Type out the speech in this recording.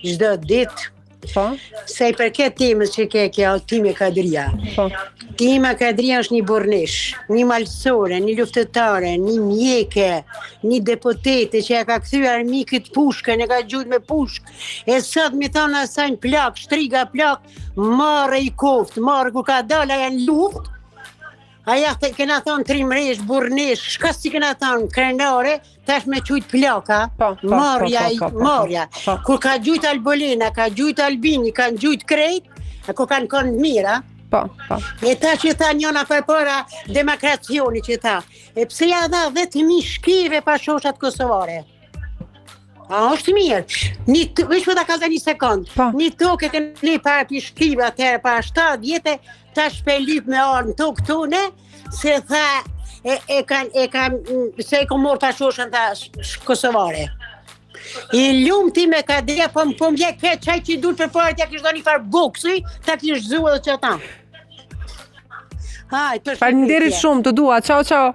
çdo ditë. Po. Se i përket temës që ke kjo Time Kadria. Po. Time Kadria është një burnish, një malsore, një luftëtare, një mjeke, një deputete që e ka kthyer mikit pushkën, e ka gjujt me pushkë. E sot mi thonë asajnë plak, shtriga plak, marrë i koftë, marrë ku ka dalë aja në luftë. Aja kena thonë trimresh, burnish, shka si kena thonë krenare, tash me qujt plaka, marja. Kur ka gjujt Albolina, ka gjujt Albini, kanë gjujt krejt, e ku kanë konë mira. Po. E ta që tha njona për para demokracioni që tha. E pse ja dha 10.000 shkive pa shoshat kosovare? A është mirë. Vesh për ta kalta një sekund. Një tokë e këni para për shkive atëherë para 7 vjetë, ta shpelip me arë në tokë tune, se tha se e kom morë pa shoshën ta kosovare. I lumë ti me Kadria, po m'je këtë qaj që i dulë për parë, tja kishtë do një farë boksi, ta kishtë zua dhe që ta. Faleminderit shumë, të dua, ciao.